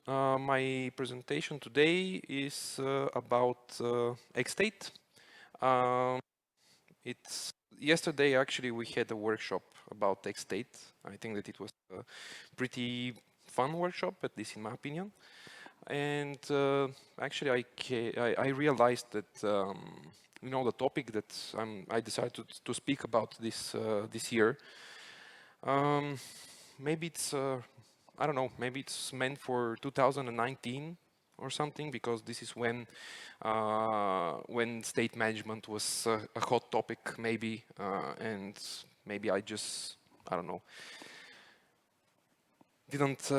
My presentation today is about XState. Um, it's yesterday actually we had a workshop about XState. I think that it was a pretty fun workshop, at least in my opinion. And actually, I realized that the topic that I decided to speak about this year. Um, Maybe it's I don't know. Maybe it's meant for 2019 or something, because this is when state management was a hot topic, maybe, and maybe I don't know, didn't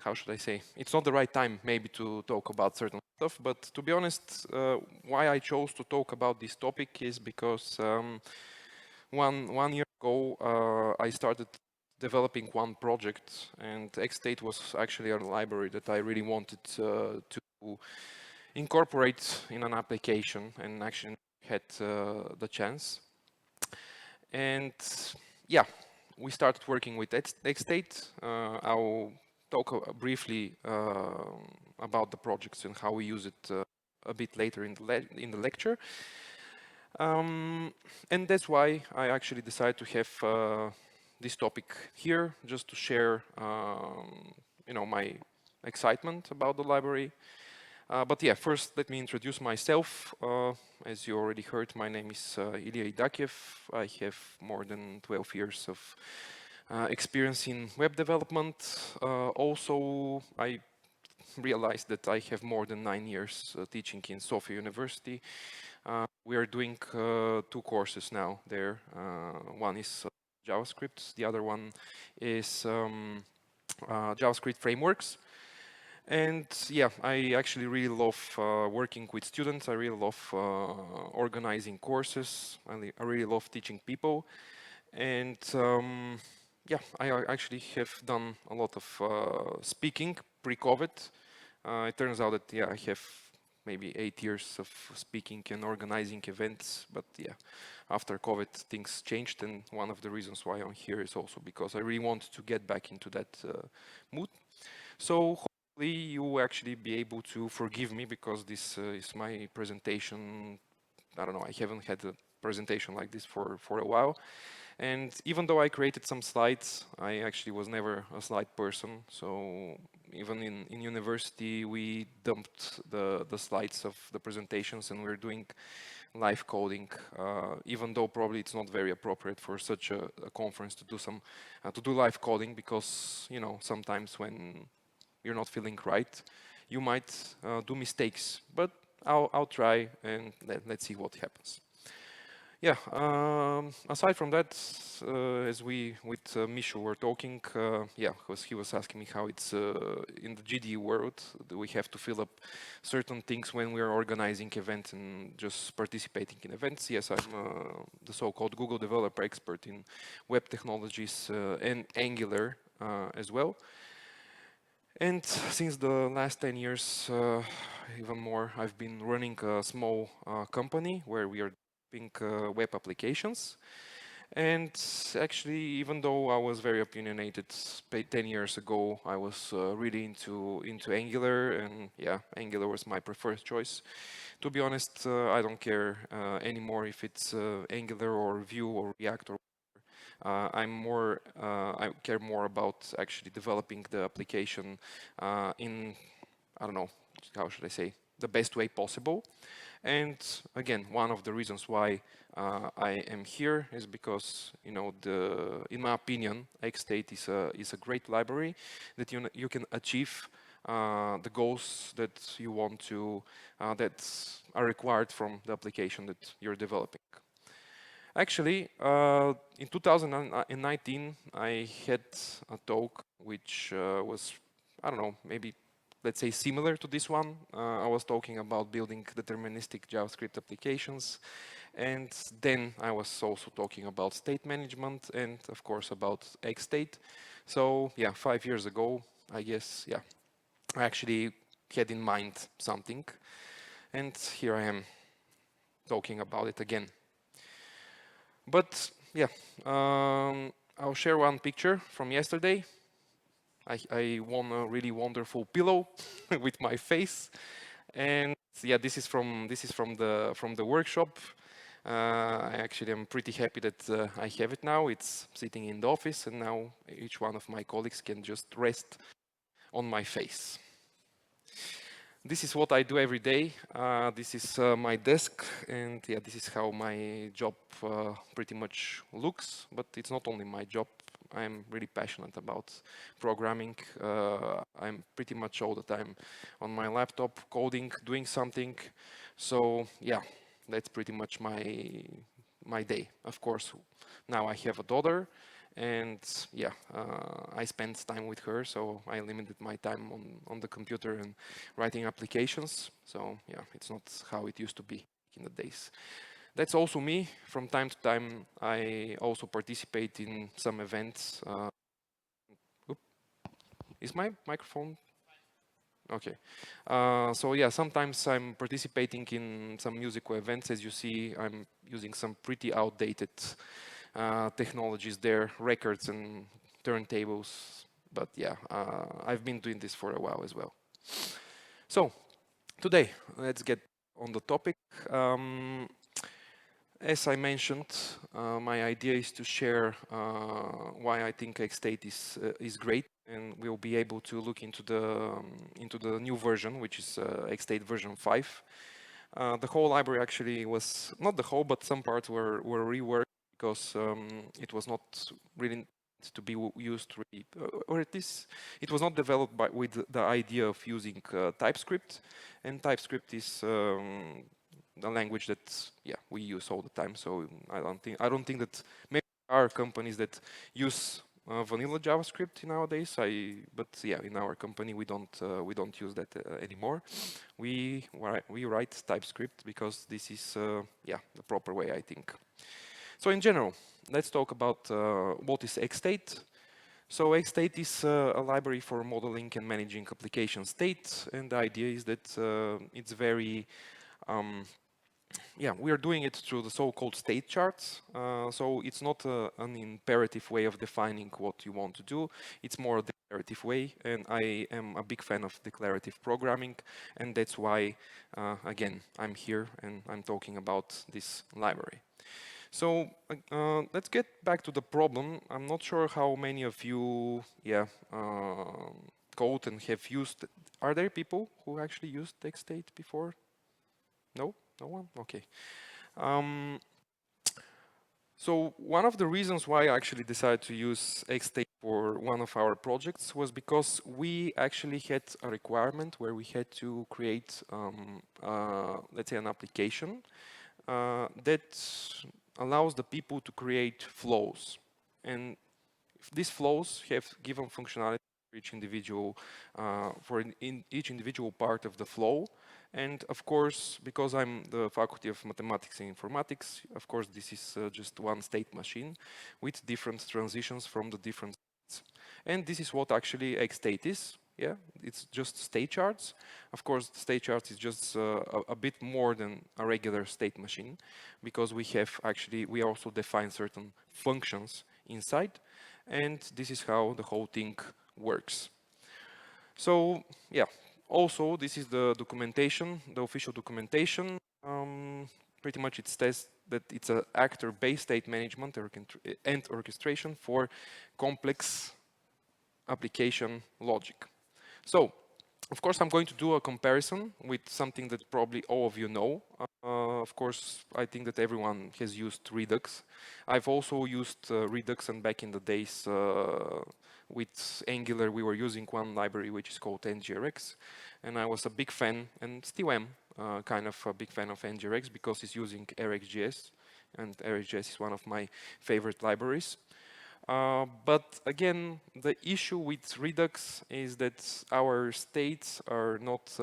how should I say, it's not the right time maybe to talk about certain stuff. But to be honest, why I chose to talk about this topic is because one year ago I started developing one project, and XState was actually a library that I really wanted to incorporate in an application, and actually had the chance. And yeah, we started working with XState. I'll talk briefly about the projects and how we use it a bit later in the lecture. And that's why I actually decided to have this topic here, just to share, my excitement about the library. But yeah, first let me introduce myself. As you already heard, my name is Ilya Idakiev. I have more than 12 years of experience in web development. Also, I realized that I have more than 9 years teaching in Sofia University. We are doing two courses now there. One is JavaScript, the other one is JavaScript frameworks. And yeah, I actually really love working with students. I really love organizing courses. I really love teaching people. And yeah, I actually have done a lot of speaking pre-COVID. It turns out that, yeah, I have maybe 8 years of speaking and organizing events. But yeah, after COVID, things changed. And one of the reasons why I'm here is also because I really want to get back into that mood. So hopefully you will actually be able to forgive me, because this is my presentation. I don't know, I haven't had a presentation like this for a while. And even though I created some slides, I actually was never a slide person. So even in university, we dumped the slides of the presentations, and we're doing live coding, even though probably it's not very appropriate for such a conference to do live coding, because sometimes when you're not feeling right, you might do mistakes. But I'll try, and let's see what happens. Yeah, aside from that, as we with Mishu were talking, yeah, because he was asking me how it's in the GDE world. Do we have to fill up certain things when we're organizing events and just participating in events? Yes, I'm the so-called Google developer expert in web technologies and Angular as well. And since the last 10 years, even more, I've been running a small company where we are developing web applications. And actually, even though I was very opinionated 10 years ago, I was really into Angular, and yeah, Angular was my preferred choice. To be honest, I don't care anymore if it's Angular or Vue or React or I care more about actually developing the application in, I don't know, how should I say, the best way possible. And again, one of the reasons why I am here is because, in my opinion, XState is a great library that you can achieve the goals that you want to, that are required from the application that you're developing. Actually, in 2019, I had a talk which was, I don't know, maybe let's say similar to this one. I was talking about building deterministic JavaScript applications, and then I was also talking about state management and, of course, about XState. So yeah, 5 years ago, I guess, yeah, I actually had in mind something, and here I am talking about it again. But yeah, I'll share one picture from yesterday. I won a really wonderful pillow with my face, and yeah, this is from the workshop. I actually am pretty happy that I have it now. It's sitting in the office, and now each one of my colleagues can just rest on my face. This is what I do every day. This is my desk, and yeah, this is how my job pretty much looks. But it's not only my job. I'm really passionate about programming. I'm pretty much all the time on my laptop, coding, doing something. So yeah, that's pretty much my day. Of course, now I have a daughter, and yeah, I spend time with her, so I limited my time on the computer and writing applications. So yeah, it's not how it used to be in the days. That's also me. From time to time, I also participate in some events. Is my microphone? Okay. So yeah, sometimes I'm participating in some musical events. As you see, I'm using some pretty outdated technologies there, records and turntables. But yeah, I've been doing this for a while as well. So today, let's get on the topic. As I mentioned, my idea is to share why I think XState is great, and we'll be able to look into the new version, which is XState version 5. The whole library actually was not the whole, but some parts were reworked because it was not really to be used really, or at least it was not developed with the idea of using TypeScript, and TypeScript is a language that we use all the time. So I don't think that maybe there are companies that use vanilla JavaScript nowadays. But yeah, in our company we don't use that anymore. We write TypeScript because this is the proper way, I think. So in general, let's talk about what is XState. So XState is a library for modeling and managing application state, and the idea is that it's very we are doing it through the so-called state charts. So it's not an imperative way of defining what you want to do. It's more a declarative way, and I am a big fan of declarative programming, and that's why, again, I'm here and I'm talking about this library. So let's get back to the problem. I'm not sure how many of you, code and have used. Are there people who actually used XState before? No, no one. Okay. So one of the reasons why I actually decided to use XState for one of our projects was because we actually had a requirement where we had to create, let's say, an application that allows the people to create flows. And these flows have given functionality for each individual, in each individual part of the flow. And of course, because I'm the Faculty of Mathematics and Informatics, of course, this is just one state machine with different transitions from the different states. And this is what actually XState is. Yeah, it's just state charts. Of course, the state charts is just a bit more than a regular state machine, because we also define certain functions inside, and this is how the whole thing works. So yeah, also this is the documentation, the official documentation. Pretty much it says that it's an actor-based state management and orchestration for complex application logic. So, of course, I'm going to do a comparison with something that probably all of you know. Of course, I think that everyone has used Redux. I've also used Redux, and back in the days with Angular, we were using one library which is called NGRX, and I was a big fan, and still am kind of a big fan of NGRX because it's using RxJS, and RxJS is one of my favorite libraries. But again, the issue with Redux is that our states are not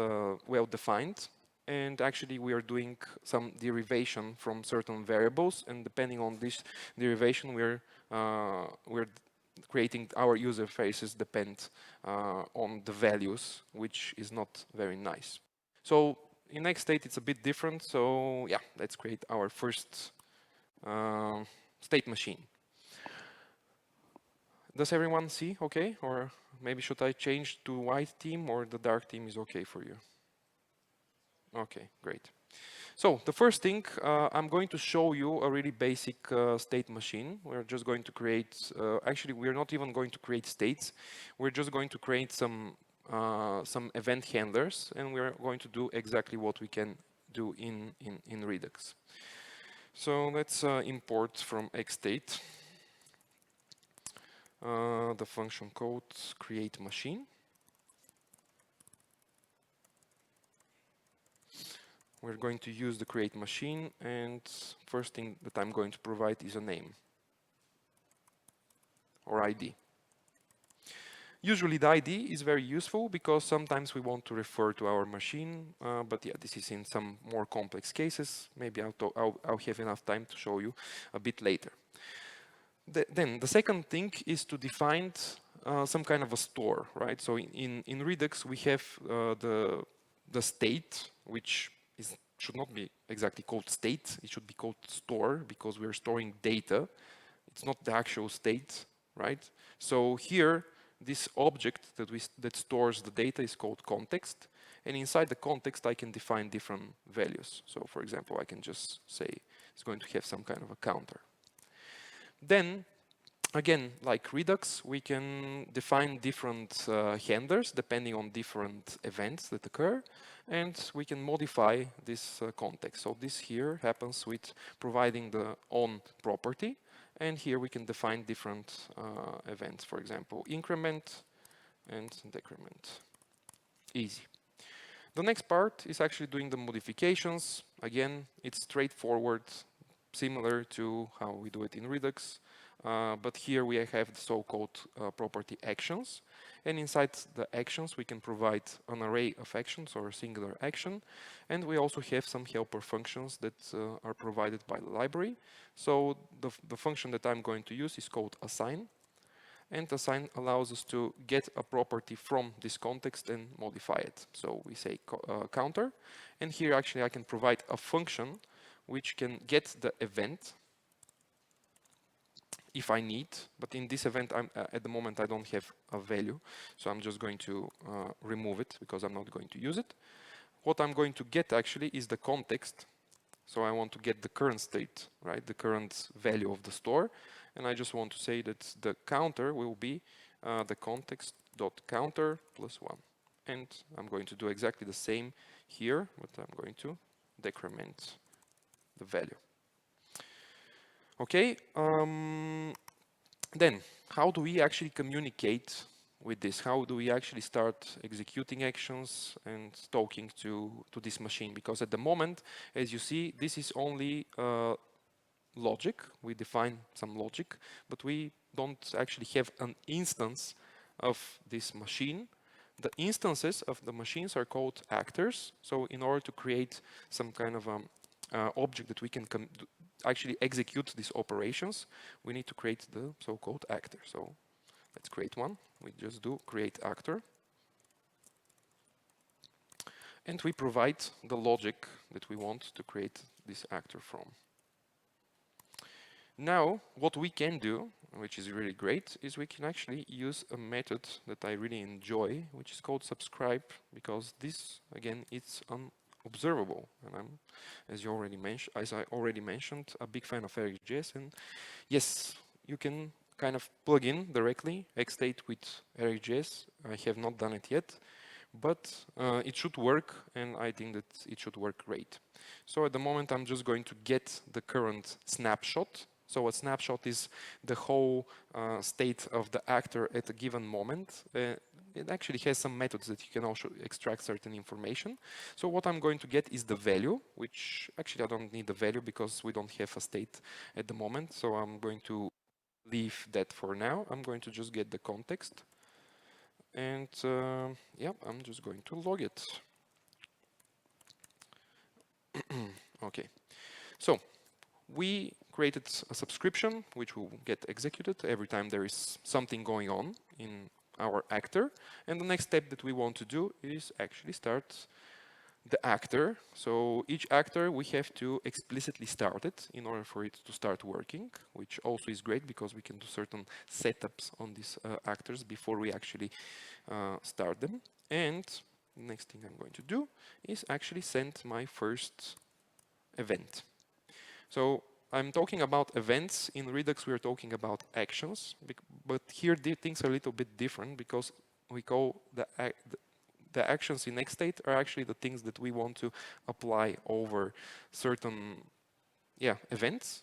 well defined, and actually we are doing some derivation from certain variables, and depending on this derivation, we're creating our user faces depend on the values, which is not very nice. So in XState it's a bit different. So yeah, let's create our first state machine. Does everyone see okay? Or maybe should I change to white theme, or the dark theme is okay for you? Okay, great. So the first thing, I'm going to show you a really basic state machine. We're just going to create, actually we're not even going to create states. We're just going to create some event handlers, and we're going to do exactly what we can do in Redux. So let's import from XState the function code create machine. We're going to use the create machine, and first thing that I'm going to provide is a name or ID. Usually the ID is very useful because sometimes we want to refer to our machine, but yeah, this is in some more complex cases. Maybe I'll have enough time to show you a bit later. Then the second thing is to define some kind of a store, right? So in Redux we have the state, which should not be exactly called state. It should be called store because we're storing data. It's not the actual state, right? So here, this object that stores the data is called context. And inside the context, I can define different values. So for example, I can just say it's going to have some kind of a counter. Then, again, like Redux, we can define different handlers depending on different events that occur, and we can modify this context. So this here happens with providing the on property, and here we can define different events, for example, increment and decrement. Easy. The next part is actually doing the modifications. Again, it's straightforward, similar to how we do it in Redux. But here we have the so-called property actions. And inside the actions, we can provide an array of actions or a singular action. And we also have some helper functions that are provided by the library. So the function that I'm going to use is called assign. And assign allows us to get a property from this context and modify it. So we say counter. And here actually I can provide a function which can get the event if I need, but in this event, at the moment, I don't have a value. So I'm just going to remove it because I'm not going to use it. What I'm going to get actually is the context. So I want to get the current state, right? The current value of the store. And I just want to say that the counter will be the context.counter plus 1. And I'm going to do exactly the same here, but I'm going to decrement the value. Okay, then how do we actually communicate with this? How do we actually start executing actions and talking to this machine? Because at the moment, as you see, this is only logic. We define some logic, but we don't actually have an instance of this machine. The instances of the machines are called actors. So in order to create some kind of object that we can actually execute these operations, we need to create the so-called actor. So let's create one. We just do create actor. And we provide the logic that we want to create this actor from. Now, what we can do, which is really great, is we can actually use a method that I really enjoy, which is called subscribe, because this, again, it's observable, and I'm, as I already mentioned, a big fan of RxJS, and yes, you can kind of plug in directly XState with RxJS. I have not done it yet, but it should work, and I think that it should work great. So at the moment, I'm just going to get the current snapshot. So a snapshot is the whole state of the actor at a given moment. It actually has some methods that you can also extract certain information. So what I'm going to get is the value, which actually I don't need the value because we don't have a state at the moment. So I'm going to leave that for now. I'm going to just get the context. And yeah, I'm just going to log it. Okay, so we created a subscription which will get executed every time there is something going on in our actor. And the next step that we want to do is actually start the actor. So each actor, we have to explicitly start it in order for it to start working, which also is great because we can do certain setups on these actors before we actually start them. And the next thing I'm going to do is actually send my first event. So I'm talking about events. In Redux, we're talking about actions, but here the things are a little bit different because we call the actions in XState are actually the things that we want to apply over certain events,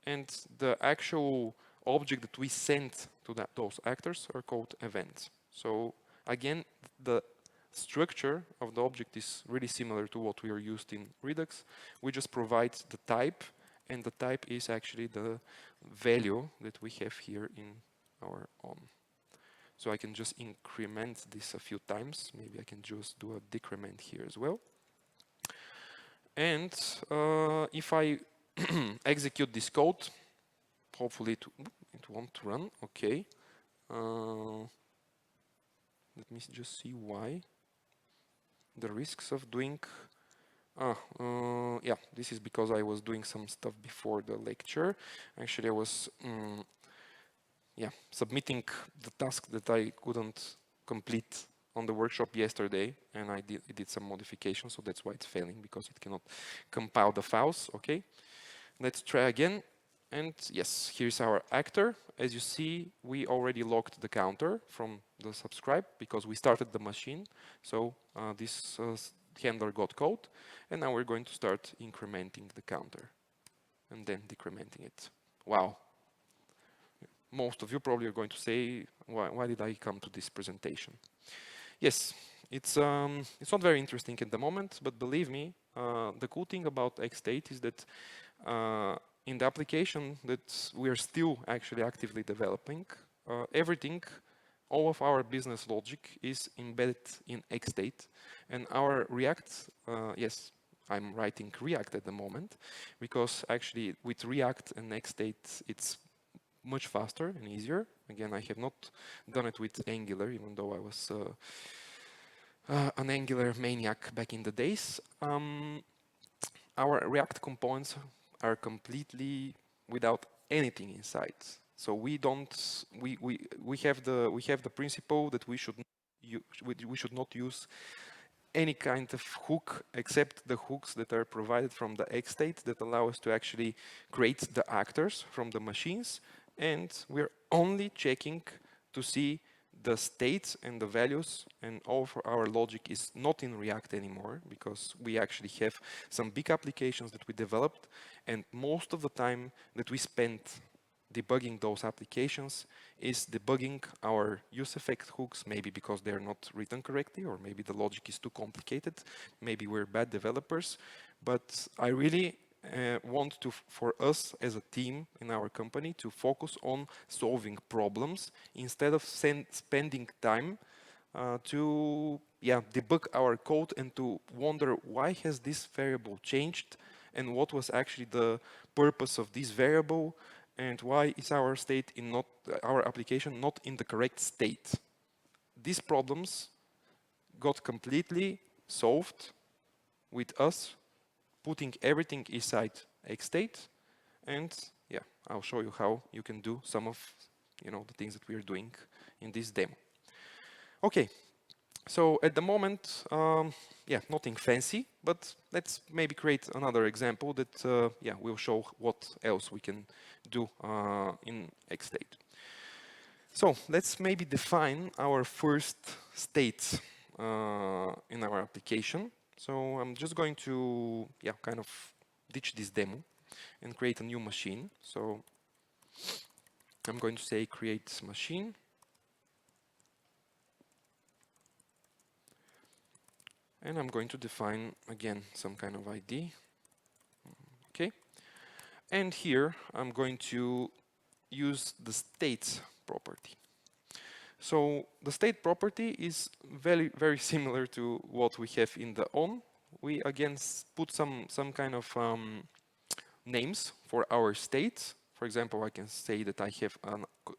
and the actual object that we send to those actors are called events. So again, the structure of the object is really similar to what we are used in Redux. We just provide the type, and the type is actually the value that we have here in our on. So I can just increment this a few times. Maybe I can just do a decrement here as well. And if I execute this code, hopefully it won't run. Okay. Let me just see why. The risks of doing yeah, this is because I was doing some stuff before the lecture. Actually, I was submitting the task that I couldn't complete on the workshop yesterday, and I did some modifications, so that's why it's failing, because it cannot compile the files. Okay, let's try again. And yes, here's our actor. As you see, we already locked the counter from the subscribe because we started the machine. So this handler got code, and now we're going to start incrementing the counter and then decrementing it. Wow. Most of you probably are going to say, why did I come to this presentation? Yes, it's not very interesting at the moment, but believe me, the cool thing about XState is that in the application that we are still actually actively developing, everything, all of our business logic is embedded in XState, and our React, yes, I'm writing React at the moment, because actually with React and XState, it's much faster and easier. Again, I have not done it with Angular, even though I was an Angular maniac back in the days. Our React components are completely without anything inside. So we don't we have the principle that we should not use any kind of hook except the hooks that are provided from the XState that allow us to actually create the actors from the machines, and we're only checking to see the states and the values, and all of our logic is not in React anymore because we actually have some big applications that we developed, and most of the time that we spent debugging those applications is debugging our use effect hooks, maybe because they're not written correctly, or maybe the logic is too complicated, maybe we're bad developers. But I really want for us as a team in our company to focus on solving problems instead of spending time to debug our code and to wonder why has this variable changed and what was actually the purpose of this variable, and why is our state in not our application not in the correct state. These problems got completely solved with us putting everything inside XState, and I'll show you how you can do some of the things that we are doing in this demo. Okay, so at the moment, nothing fancy, but let's maybe create another example that will show what else we can do in XState. So let's maybe define our first state in our application. So I'm just going to kind of ditch this demo and create a new machine. So I'm going to say create machine. And I'm going to define, again, some kind of ID. Okay. And here, I'm going to use the state property. So the state property is very, very similar to what we have in the on. We, again, put some kind of names for our states. For example, I can say that I have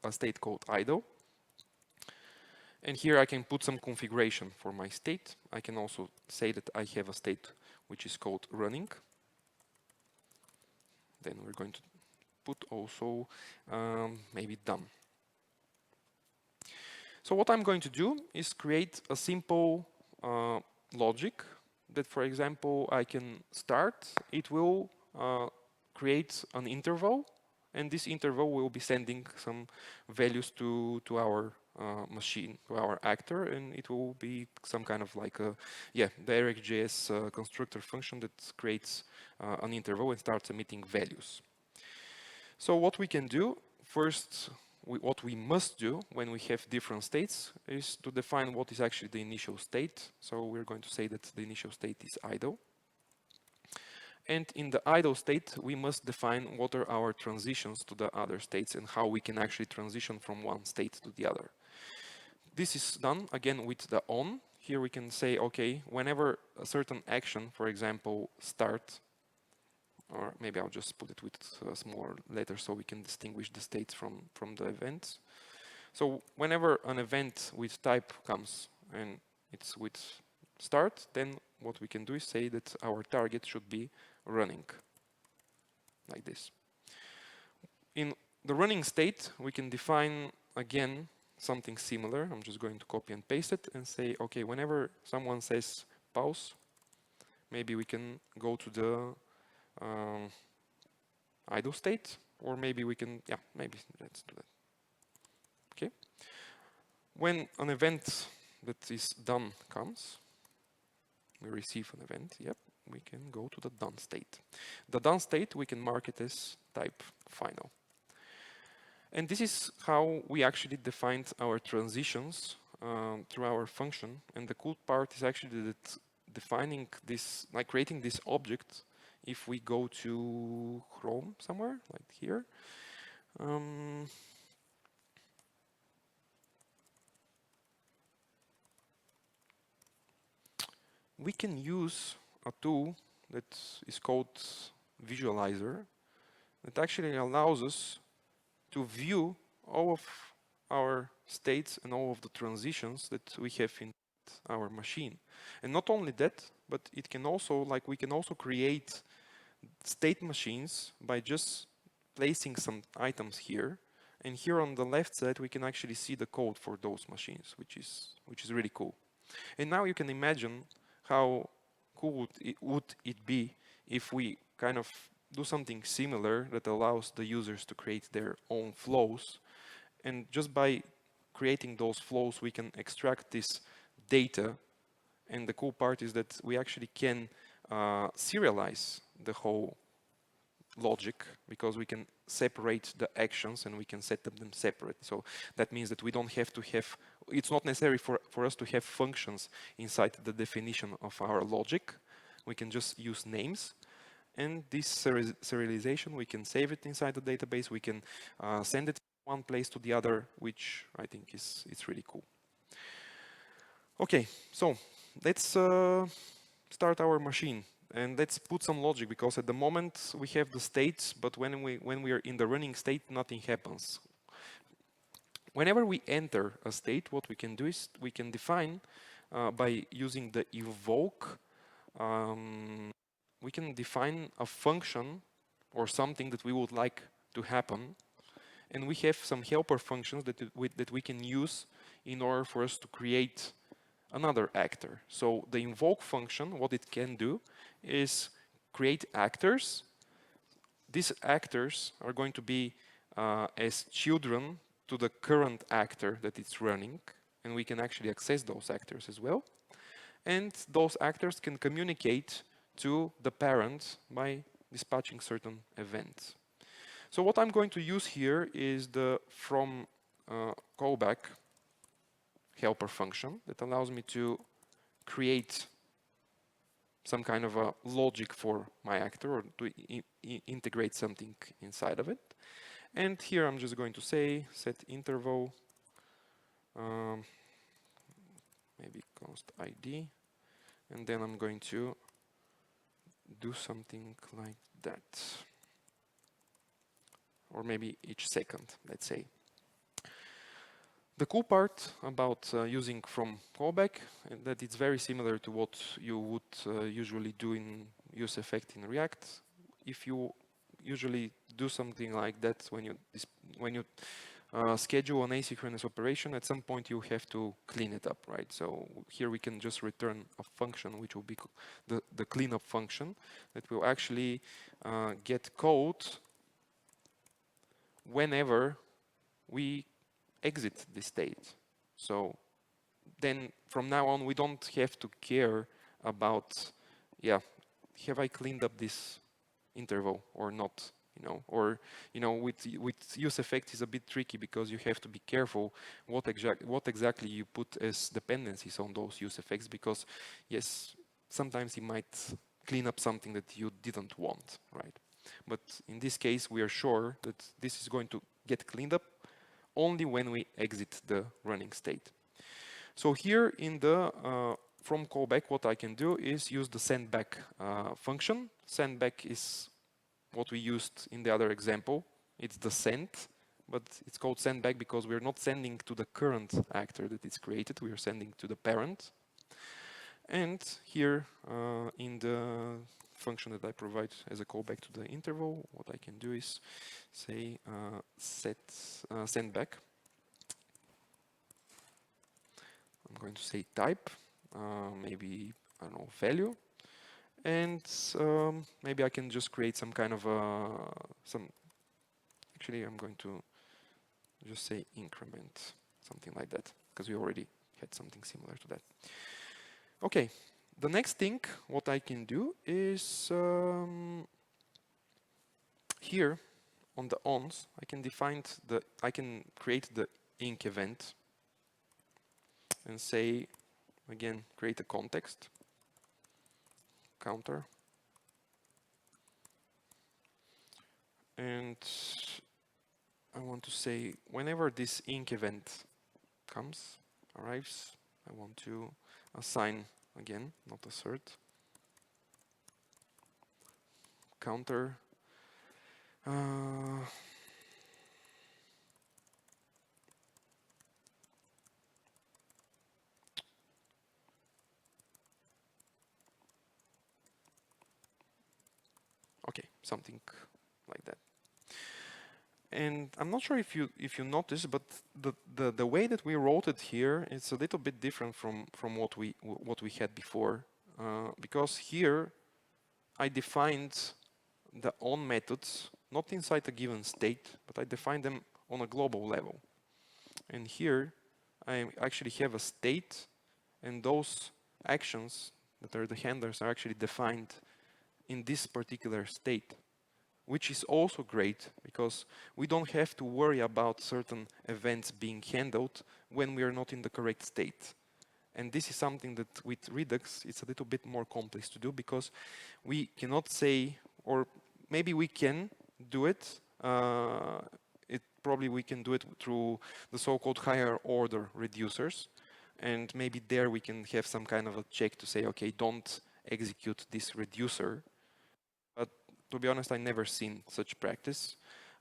a state called idle. And here I can put some configuration for my state. I can also say that I have a state which is called running. Then we're going to put also maybe done. So what I'm going to do is create a simple logic that, for example, I can start. It will create an interval, and this interval will be sending some values to our machine, to our actor, and it will be some kind of like a DirectJS constructor function that creates an interval and starts emitting values. So what we can do first, what we must do when we have different states is to define what is actually the initial state. So we're going to say that the initial state is idle. And in the idle state, we must define what are our transitions to the other states and how we can actually transition from one state to the other. This is done again with the on. Here we can say, okay, whenever a certain action, for example, start, or maybe I'll just put it with smaller letters so we can distinguish the states from the events. So whenever an event with type comes and it's with start, then what we can do is say that our target should be running, like this. In the running state, we can define again something similar. I'm just going to copy and paste it and say, okay, whenever someone says pause, maybe we can go to the idle state, or maybe we can, maybe let's do that. Okay. When an event that is done comes, we receive an event, we can go to the done state. The done state, we can mark it as type final. And this is how we actually defined our transitions through our function. And the cool part is actually that defining this, like creating this object, if we go to Chrome somewhere, like here, we can use a tool that is called Visualizer that actually allows us to view all of our states and all of the transitions that we have in our machine. And not only that, but it can also, like we can also create state machines by just placing some items here. And here on the left side, we can actually see the code for those machines, which is really cool. And now you can imagine how cool would it be if we kind of do something similar that allows the users to create their own flows. And just by creating those flows, we can extract this data. And the cool part is that we actually can serialize the whole logic, because we can separate the actions and we can set them separate. So that means that we don't have to have, it's not necessary for us to have functions inside the definition of our logic. We can just use names. And this serialization, we can save it inside the database. We can send it from one place to the other, which I think it's really cool. Okay, so let's start our machine. And let's put some logic, because at the moment we have the states, but when we are in the running state, nothing happens. Whenever we enter a state, what we can do is we can define by using the evoke, we can define a function or something that we would like to happen. And we have some helper functions that we can use in order for us to create another actor. So the invoke function, what it can do is create actors. These actors are going to be as children to the current actor that it's running, and we can actually access those actors as well. And those actors can communicate to the parent by dispatching certain events. So what I'm going to use here is the from callback helper function that allows me to create some kind of a logic for my actor, or to integrate something inside of it. And here I'm just going to say set interval, maybe const ID, and then I'm going to do something like that, or maybe each second, let's say. The cool part about using from callback is that it's very similar to what you would usually do in use effect in React. If you usually do something like that when you schedule an asynchronous operation, at some point you have to clean it up, right? So here we can just return a function which will be the cleanup function that will actually get code whenever we exit the state. So then from now on, we don't have to care about, yeah, have I cleaned up this interval or not? Or with use effect is a bit tricky because you have to be careful what exactly you put as dependencies on those use effects, because yes, sometimes you might clean up something that you didn't want, right? But in this case, we are sure that this is going to get cleaned up only when we exit the running state. So here in the from callback, what I can do is use the sendback function. Sendback is what we used in the other example. It's the send, but it's called sendback because we're not sending to the current actor that is created, we are sending to the parent. And here in the function that I provide as a callback to the interval, what I can do is say sendback. I'm going to say type, maybe, I don't know, value. And maybe I can just create some kind of actually I'm going to just say increment, something like that, because we already had something similar to that. Okay, the next thing what I can do is here on the ons, I can create the inc event and say, again, create a context counter, and I want to say whenever this inc event arrives, I want to assign, again, not assert, counter okay, something like that. And I'm not sure if you noticed, but the way that we wrote it here, it's a little bit different from what we had before, because here I defined the on methods not inside a given state, but I defined them on a global level. And here I actually have a state, and those actions that are the handlers are actually defined in this particular state, which is also great because we don't have to worry about certain events being handled when we are not in the correct state. And this is something that with Redux, it's a little bit more complex to do because we cannot say, or maybe we can do it. Probably we can do it through the so-called higher order reducers. And maybe there we can have some kind of a check to say, okay, don't execute this reducer. But to be honest, I never seen such practice.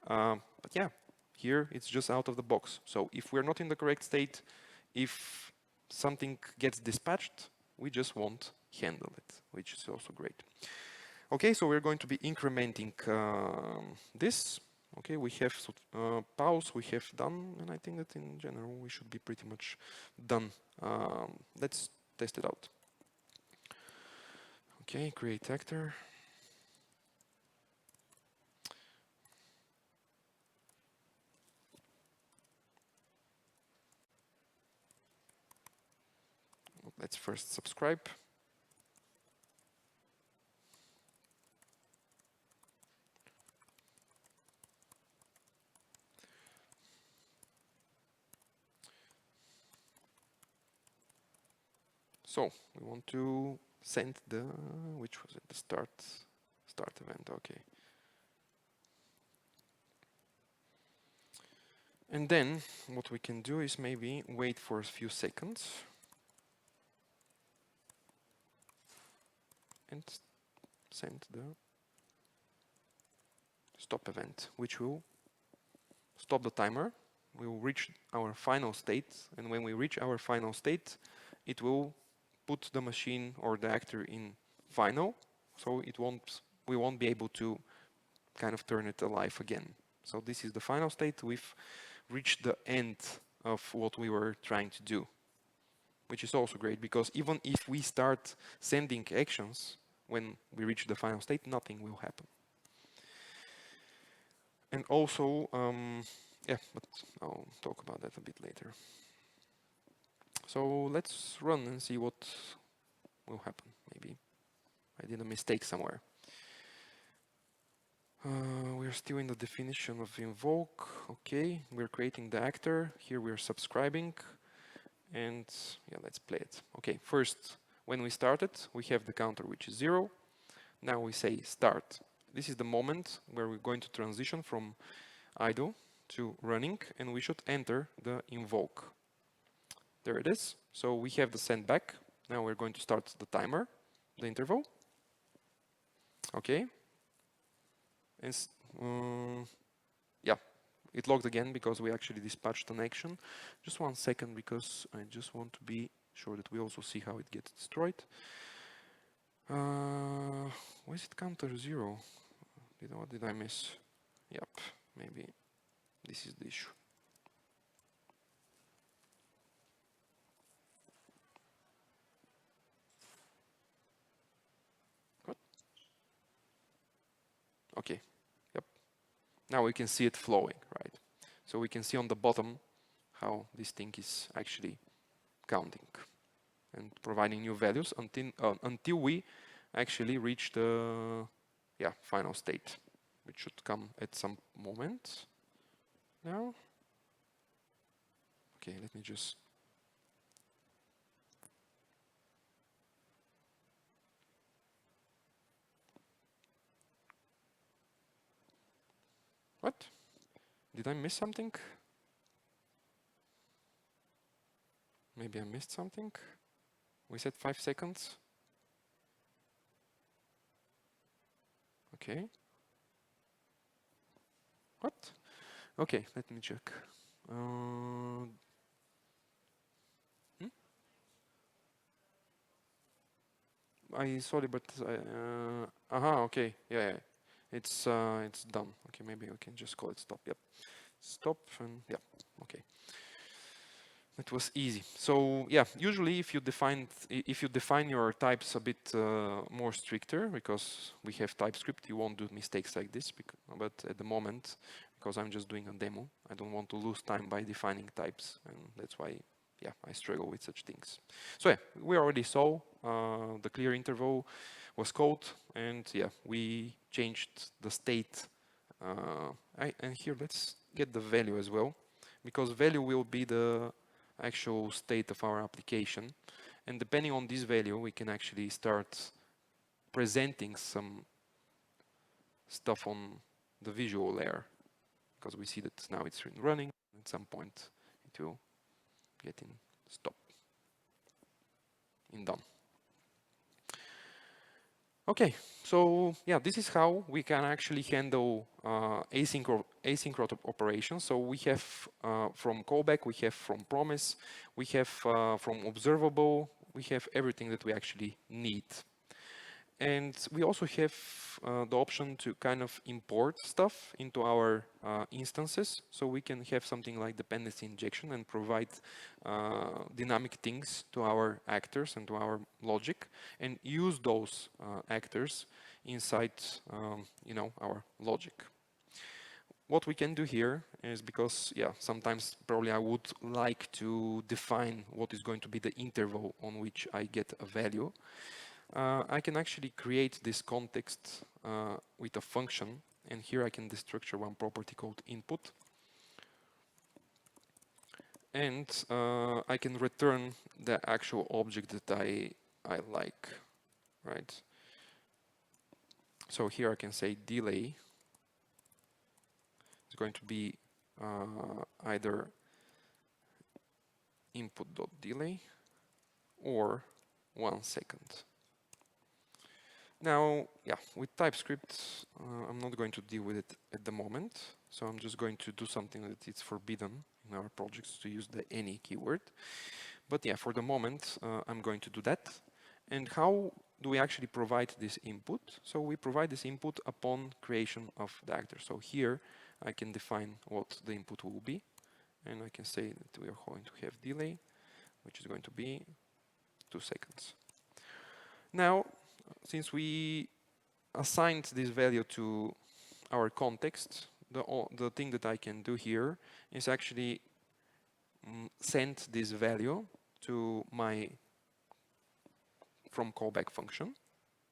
But yeah, here it's just out of the box. So if we're not in the correct state, if something gets dispatched, we just won't handle it, which is also great. Okay, so we're going to be incrementing this. Okay, we have pause, we have done, and I think that in general we should be pretty much done. Let's test it out. Okay, create actor. Let's first subscribe. So we want to send the, which was it, the start event, okay. And then what we can do is maybe wait for a few seconds and send the stop event, which will stop the timer we will reach our final state, and when we reach our final state, it will put the machine or the actor in final, so we won't be able to kind of turn it alive again. So this is the final state. We've reached the end of what we were trying to do, which is also great, because even if we start sending actions when we reach the final state, nothing will happen. And also, yeah, but I'll talk about that a bit later. So let's run and see what will happen. Maybe I did a mistake somewhere. We're still in the definition of invoke. Okay, we're creating the actor. Here we're subscribing. And yeah, let's play it. Okay, first, when we started, we have the counter, which is 0. Now we say start. This is the moment where we're going to transition from idle to running, and we should enter the invoke. There it is. So we have the sendback. Now we're going to start the timer, the interval. Okay. And yeah, it logged again because we actually dispatched an action. Just 1 second, because I just want to be sure that we also see how it gets destroyed. Why is it counter 0? What did I miss? Yep, maybe this is the issue. What? Okay, yep. Now we can see it flowing, right? So we can see on the bottom how this thing is actually counting and providing new values until we actually reach the final state, which should come at some moment now. Okay, let me just what? Did I miss something? Maybe I missed something. We said 5 seconds. Okay. What? Okay, let me check. I sorry, but okay, yeah, it's done. Okay, maybe we can just call it stop. Yep, stop, and yeah, okay. It was easy. So yeah, usually if you define your types a bit more stricter, because we have TypeScript, you won't do mistakes like this. But at the moment, because I'm just doing a demo, I don't want to lose time by defining types, and that's why, yeah, I struggle with such things. So yeah, we already saw the clear interval was called, and yeah, we changed the state. And here let's get the value as well, because value will be the actual state of our application, and depending on this value we can actually start presenting some stuff on the visual layer, because we see that now it's running. At some point it will get in stop, in done. Okay, so yeah, this is how we can actually handle async operations. So we have from callback, we have from promise, we have from observable, we have everything that we actually need. And we also have the option to kind of import stuff into our instances. So we can have something like dependency injection and provide dynamic things to our actors and to our logic, and use those actors inside our logic. What we can do here is, because yeah, sometimes probably I would like to define what is going to be the interval on which I get a value. I can actually create this context with a function, and here I can destructure one property called input, and I can return the actual object that I like, right? So here I can say delay is going to be either input.delay or 1 second. Now, yeah, with TypeScript, I'm not going to deal with it at the moment. So I'm just going to do something that is forbidden in our projects to use the any keyword. But yeah, for the moment, I'm going to do that. And how do we actually provide this input? So we provide this input upon creation of the actor. So here I can define what the input will be. And I can say that we are going to have delay, which is going to be 2 seconds. Now, since we assigned this value to our context, the thing that I can do here is actually send this value to my from callback function.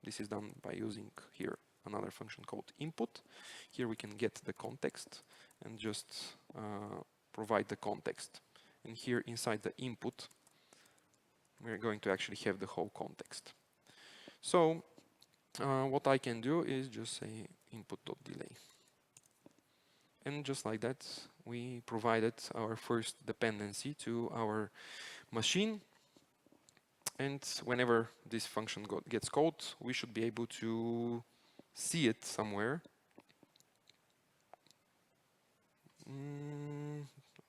This is done by using here another function called input. Here we can get the context and just provide the context. And here inside the input, we're going to actually have the whole context. So what I can do is just say input.delay. And just like that, we provided our first dependency to our machine. And whenever this function gets called, we should be able to see it somewhere.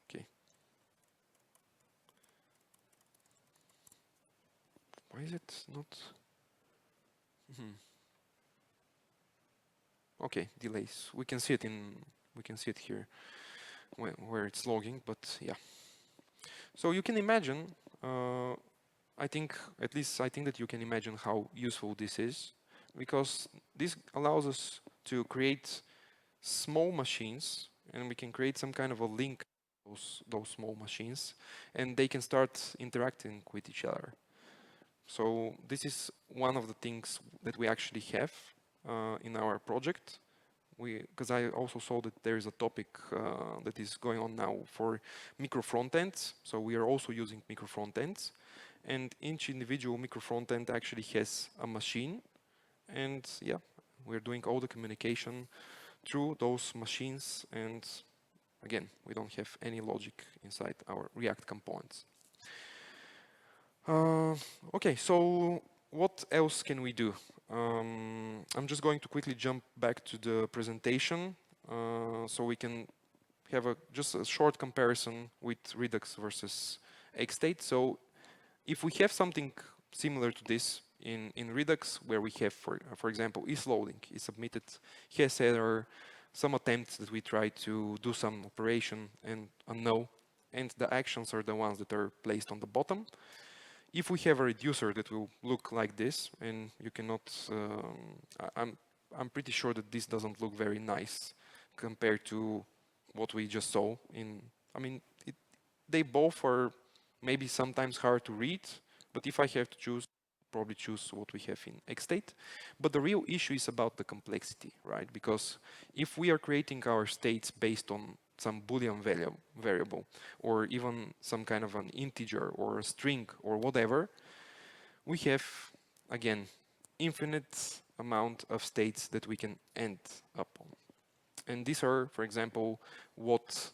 Okay. Why is it not? Okay, delays. We can see it here where it's logging, but yeah. So you can imagine. I think that you can imagine how useful this is, because this allows us to create small machines, and we can create some kind of a link to those small machines, and they can start interacting with each other. So this is one of the things that we actually have in our project. Because I also saw that there is a topic that is going on now for micro frontends. So we are also using micro frontends. And each individual micro frontend actually has a machine. And yeah, we're doing all the communication through those machines. And again, we don't have any logic inside our React components. Okay, so what else can we do? I'm just going to quickly jump back to the presentation so we can have just a short comparison with Redux versus XState. So if we have something similar to this in Redux, where we have, for example, is loading, is submitted, has error, some attempts that we try to do some operation and a no, and the actions are the ones that are placed on the bottom. If we have a reducer that will look like this, and you cannot, I'm pretty sure that this doesn't look very nice compared to what we just saw in, they both are maybe sometimes hard to read, but if I have to choose, probably choose what we have in XState. But the real issue is about the complexity, right? Because if we are creating our states based on some Boolean variable, or even some kind of an integer or a string or whatever, we have, again, infinite amount of states that we can end up on. And these are, for example, what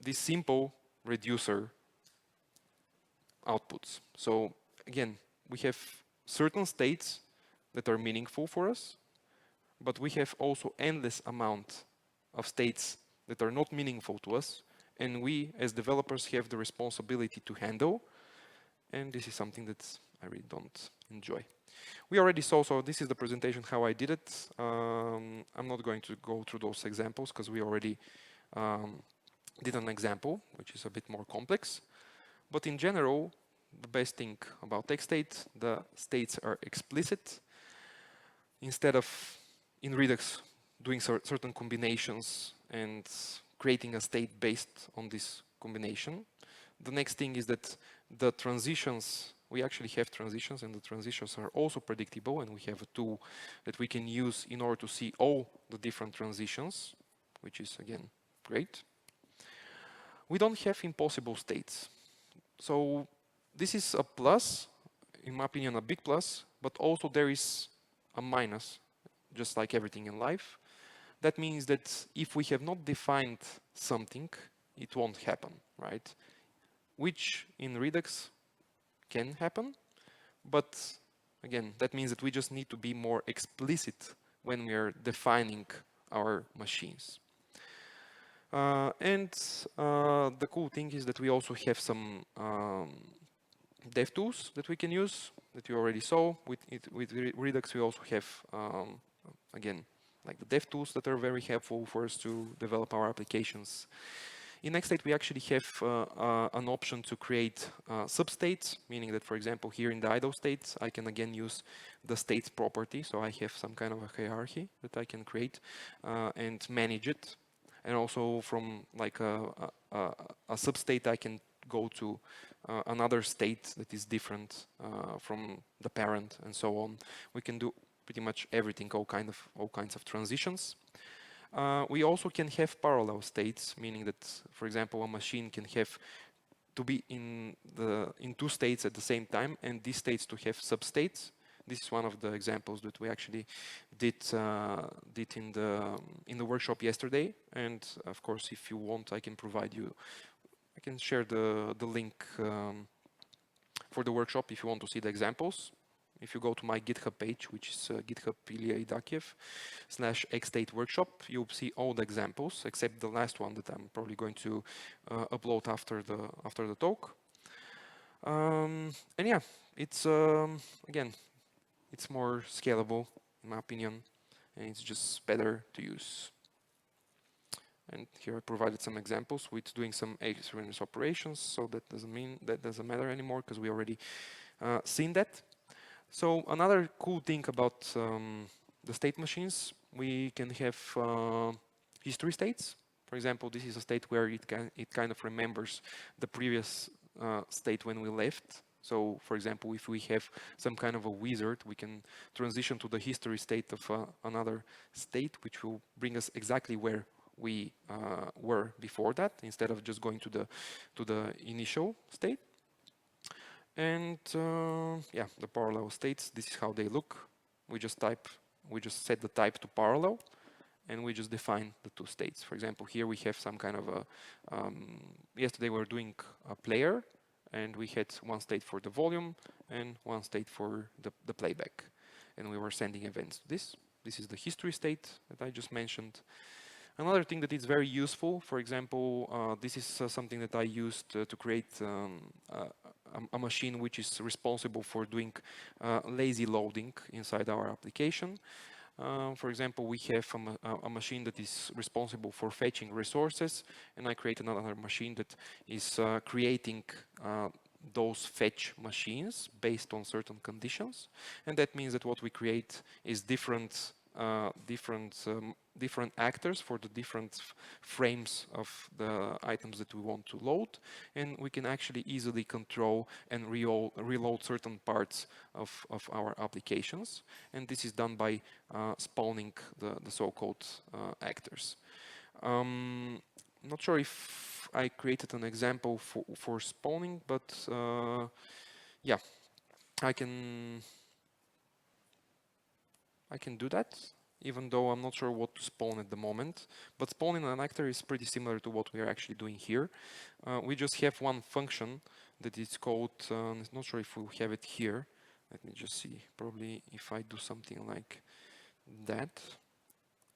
this simple reducer outputs. So again, we have certain states that are meaningful for us, but we have also endless amount of states that are not meaningful to us, and we as developers have the responsibility to handle, and this is something that I really don't enjoy. We already saw, so this is the presentation how I did it. I'm not going to go through those examples because we already did an example, which is a bit more complex. But in general, the best thing about XState, the states are explicit. Instead of, in Redux, doing certain combinations and creating a state based on this combination. The next thing is that the transitions, we actually have transitions, and the transitions are also predictable, and we have a tool that we can use in order to see all the different transitions, which is, again, great. We don't have impossible states. So this is a plus, in my opinion, a big plus, but also there is a minus, just like everything in life. That means that if we have not defined something, it won't happen, right? Which in Redux can happen, but again, that means that we just need to be more explicit when we are defining our machines. The cool thing is that we also have some dev tools that we can use that you already saw. With Redux, we also have, again, like the dev tools that are very helpful for us to develop our applications. In XState, we actually have an option to create substates, meaning that, for example, here in the idle states, I can again use the states property. So I have some kind of a hierarchy that I can create and manage it. And also from like a substate, I can go to another state that is different from the parent and so on. We can do pretty much everything, all kinds of transitions. We also can have parallel states, meaning that, for example, a machine can have to be in two states at the same time, and these states to have substates. This is one of the examples that we actually did in the workshop yesterday. And of course, if you want, I can provide you. I can share the link for the workshop if you want to see the examples. If you go to my GitHub page, which is github.iliaidakiev/xstate workshop, you'll see all the examples except the last one that I'm probably going to upload after the talk. And yeah, it's again, it's more scalable in my opinion, and it's just better to use. And here I provided some examples with doing some asynchronous operations, so that doesn't matter anymore because we already seen that. So another cool thing about the state machines, we can have history states. For example, this is a state where it kind of remembers the previous state when we left. So, for example, if we have some kind of a wizard, we can transition to the history state of another state, which will bring us exactly where we were before that, instead of just going to the initial state. And yeah, the parallel states, this is how they look. We just set the type to parallel, and we just define the two states. For example, here we have some kind of a, yesterday we were doing a player, and we had one state for the volume and one state for the playback. And we were sending events to this. This is the history state that I just mentioned. Another thing that is very useful, for example, this is something that I used to create a machine which is responsible for doing lazy loading inside our application. For example, we have a machine that is responsible for fetching resources, and I create another machine that is creating those fetch machines based on certain conditions. And that means that what we create is different actors for the different frames of the items that we want to load, and we can actually easily control and reload certain parts of our applications. And this is done by spawning the so-called actors. I'm not sure if I created an example for spawning, but yeah, I can do that, even though I'm not sure what to spawn at the moment. But spawning an actor is pretty similar to what we are actually doing here. We just have one function that is called, I'm not sure if we'll have it here. Let me just see, probably if I do something like that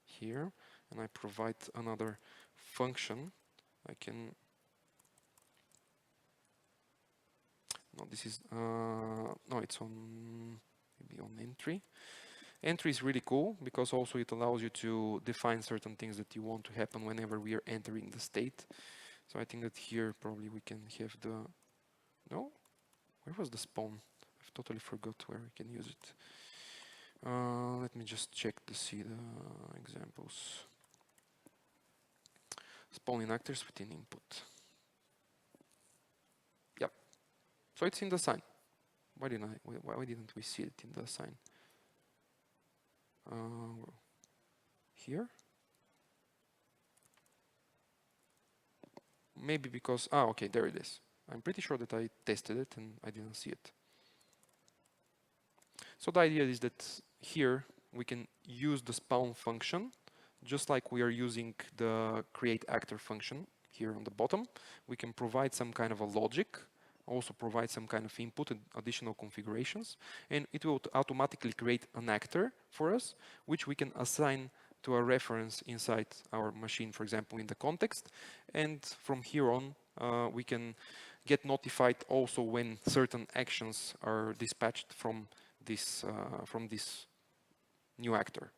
here, and I provide another function, I can, no, this is, no, it's on, maybe on entry. Entry is really cool because also it allows you to define certain things that you want to happen whenever we are entering the state. So I think that here probably we can have the, no? Where was the spawn? I've totally forgot where we can use it. Let me just check to see the examples. Spawning actors within input. Yep. So it's in the sign. Why didn't we see it in the sign? Here? Maybe because, okay, there it is. I'm pretty sure that I tested it and I didn't see it. So the idea is that here we can use the spawn function just like we are using the create actor function here on the bottom. We can provide some kind of a logic, also provide some kind of input and additional configurations, and it will automatically create an actor for us, which we can assign to a reference inside our machine, for example, in the context. And from here on, we can get notified also when certain actions are dispatched from this new actor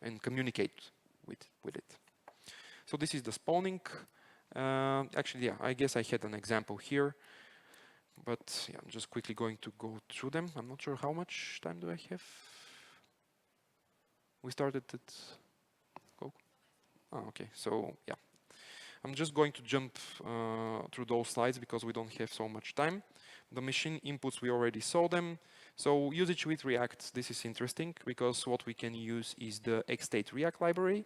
and communicate with it. So this is the spawning. Actually, yeah, I guess I had an example here, but yeah, I'm just quickly going to go through them. I'm not sure how much time do I have. We started at go. Oh, okay, so yeah, I'm just going to jump through those slides because we don't have so much time. The machine inputs, we already saw them. So usage with React, this is interesting because what we can use is the XState React library,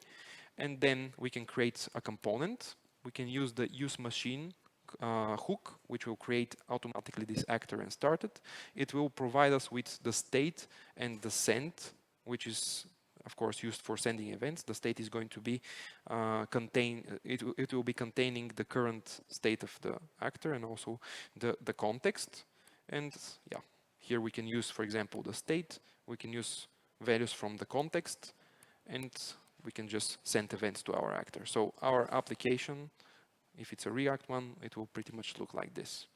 and then we can create a component. We can use the use machine hook, which will create automatically this actor and start it. It will provide us with the state and the send, which is of course used for sending events. The state is going to be it will be containing the current state of the actor and also the context. And yeah, here we can use, for example, the state. We can use values from the context, and we can just send events to our actor. So our application, if it's a React one, it will pretty much look like this.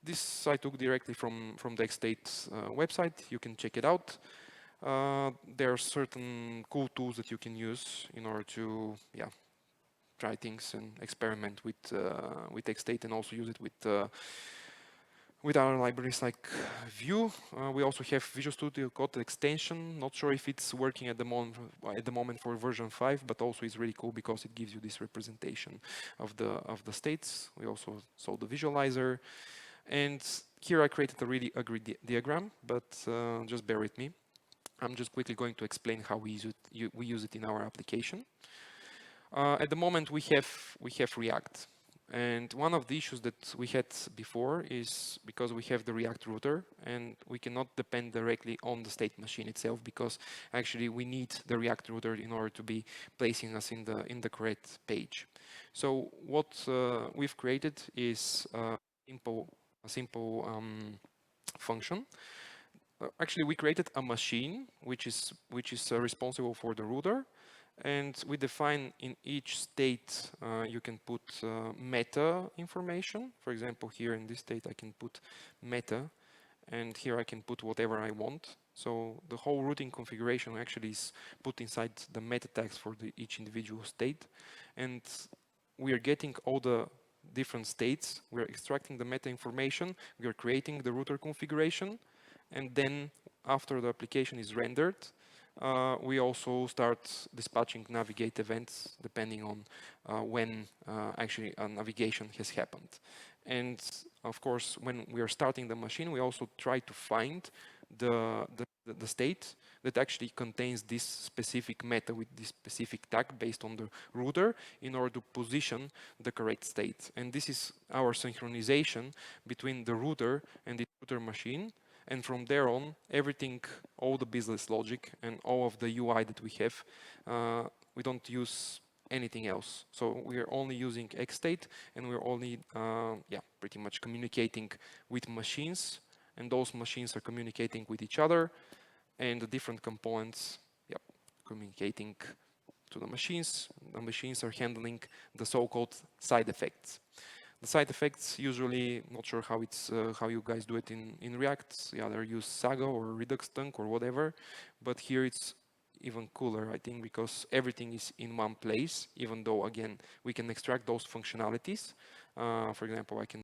This I took directly from the XState website. You can check it out. There are certain cool tools that you can use in order to try things and experiment with XState, and also use it with our libraries like Vue. We also have Visual Studio Code extension. Not sure if it's working at the moment for version 5, but also it's really cool because it gives you this representation of the states. We also saw the visualizer, and here I created a really ugly diagram, but just bear with me. I'm just quickly going to explain how we use it in our application. At the moment we have React. And one of the issues that we had before is because we have the React router and we cannot depend directly on the state machine itself, because actually we need the React router in order to be placing us in the correct page. So what we've created is a simple function. Actually, we created a machine which is responsible for the router. And we define in each state, you can put meta information. For example, here in this state, I can put meta, and here I can put whatever I want. So the whole routing configuration actually is put inside the meta tags for each individual state. And we are getting all the different states. We're extracting the meta information. We are creating the router configuration. And then after the application is rendered, we also start dispatching navigate events depending on when actually a navigation has happened. And of course, when we are starting the machine, we also try to find the state that actually contains this specific meta with this specific tag based on the router in order to position the correct state. And this is our synchronization between the router and the router machine. And from there on, everything, all the business logic and all of the UI that we have, we don't use anything else. So we are only using XState, and we're only, pretty much communicating with machines, and those machines are communicating with each other, and the different components, communicating to the machines. The machines are handling the so-called side effects. The side effects, usually, not sure how it's how you guys do it in React. Either use Saga or Redux Tunk or whatever, but here it's even cooler, I think, because everything is in one place. Even though, again, we can extract those functionalities. For example, I can